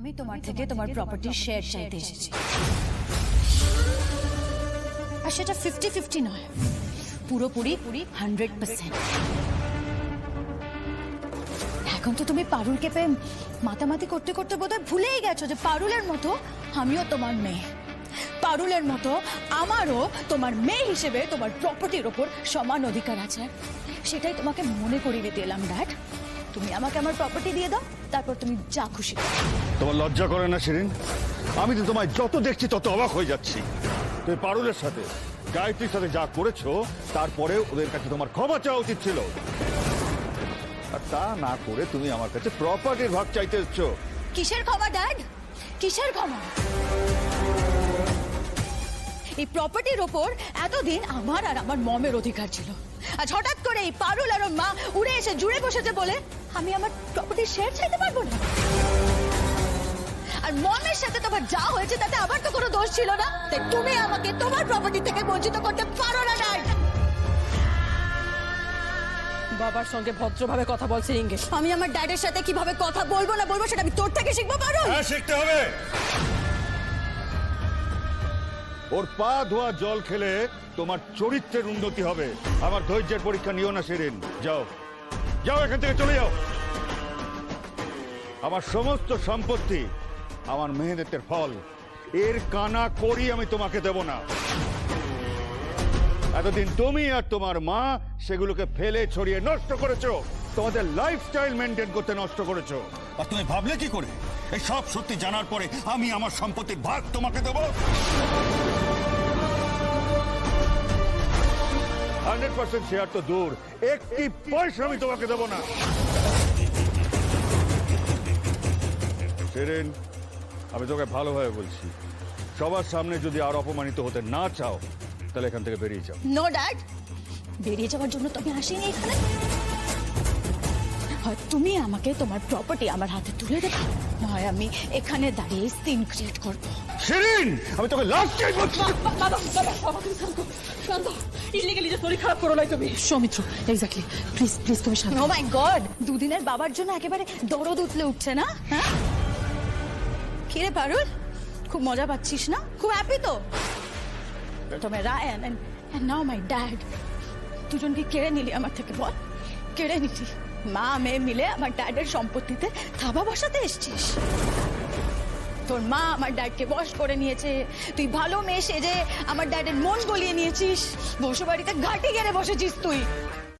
আমি তোমার থেকে তোমার প্রপার্টির শেয়ার চাইতে এসেছি, আর সেটা 50-50 নয়, পুরোপুরি 100%। এখন তো তুমি পারুলকে পেয়ে মাতামাতি করতে করতে বোধহয় ভুলেই গেছো যে পারুলের মতো আমিও তোমার মেয়ে, পারুলের মতো আমারও তোমার মেয়ে হিসেবে তোমার প্রপার্টির ওপর সমান অধিকার আছে। সেটাই তোমাকে মনে করিয়ে দিতে এলাম ড্যাড। তুমি আমাকে আমার প্রপার্টি দিয়ে দাও, তারপর তুমি যা খুশি করো। তোমার লজ্জা করে না শিরিন? আমি তো তোমায় যত দেখছি তত অবাক হয়ে যাচ্ছি। তুমি পারুলের সাথে, গায়ত্রীর সাথে যা করেছো, তারপরে ওদের কাছে তোমার ক্ষমা চাওয়া উচিত ছিল, আর তা না করে তুমি আমার কাছে প্রপার্টির ভাগ চাইতে এসছো। কিসের ক্ষমা ড্যাড, কিসের ক্ষমা? এই প্রপার্টির ওপর এতদিন আমার আর আমার মমের অধিকার ছিল, আজ হঠাৎ করে এই পারুল আর ওর মা উড়ে এসে জুড়ে বসেছে বলে আমি আমার প্রপার্টির শেয়ার চাইতে পারবো না? আর মমের সাথে তোমার যা হয়েছে তাতে আমার তো কোনো দোষ ছিল না, তাই তুমি আমাকে তোমার প্রপার্টি থেকে বঞ্চিত করতে পারো না ড্যাড। বাবার সঙ্গে ভদ্রভাবে কথা বলছে ইঙ্গে। আমি আমার ড্যাডের সাথে কিভাবে কথা বলবো না বলবো সেটা আমি তোর থেকে শিখবো। পারুল, হ্যাঁ, শিখতে হবে। ওর পা ধোয়া জল খেলে তোমার চরিত্রের উন্নতি হবে। আমার ধৈর্যের পরীক্ষা নিও না শিরিন। যাও যাও, এখান থেকে চলে যাও। আমার সমস্ত সম্পত্তি আমার মেহনতের ফল, এর কানা করি আমি তোমাকে দেব না। এতদিন তুমি আর তোমার মা সেগুলোকে ফেলে ছড়িয়ে নষ্ট করেছো, তোমাদের লাইফস্টাইল মেনটেন করতে নষ্ট করেছো। আর তুমি ভাবলে কি করে এই সব সত্যি জানার পরে আমি আমার সম্পত্তির ভাগ তোমাকে দেব? 100% শেয়ার তো দূর, একটি পয়সা আমি তোমাকে দেব না। শিরিন, আমি তোকে ভালোভাবে বলছি, সবার সামনে যদি আর অপমানিত হতে না চাও তাহলে এখান থেকে বেরিয়ে যাও। নো ড্যাড, বেরিয়ে যাওয়ার জন্য তো আমি আসিনি এখানে। হয় তুমি আমাকে তোমার প্রপার্টি আমার হাতে তুলে দেবে, নয় আমি এখানে দাঁড়িয়ে সিন ক্রিয়েট করবো। শিরিন, আমি তোকে লাস্ট টাইম বলছি। বাবা তুমি শান্ত, শান্ত। ইলিগালি যে শরীর খারাপ করো নাই তুমি। সৌমিত্র, এক্স্যাক্টলি, প্লিজ প্লিজ তুমি শান্ত। ও মাই গড, দুদিনের বাবার জন্য একেবারে দরদ উঠলে উঠছে না? হ্যাঁ, কিরে পারুল, খুব মজা পাচ্ছিস না? খুব হ্যাপি তো? তুমি Ryan and now my dad, দুজনকে কেড়ে নিলি আমার থেকে, বল কেড়ে নিলি। মা মেয়ে মিলে আমার ড্যাডের সম্পত্তিতে থাবা বসাতে এসছিস। তোর মা আমার ড্যাডকে বশ করে নিয়েছে, তুই ভালো মেয়ে সেজে আমার ড্যাডের মন গলিয়ে নিয়েছিস, বসে বাড়িতে ঘাটি গেড়ে বসেছিস তুই।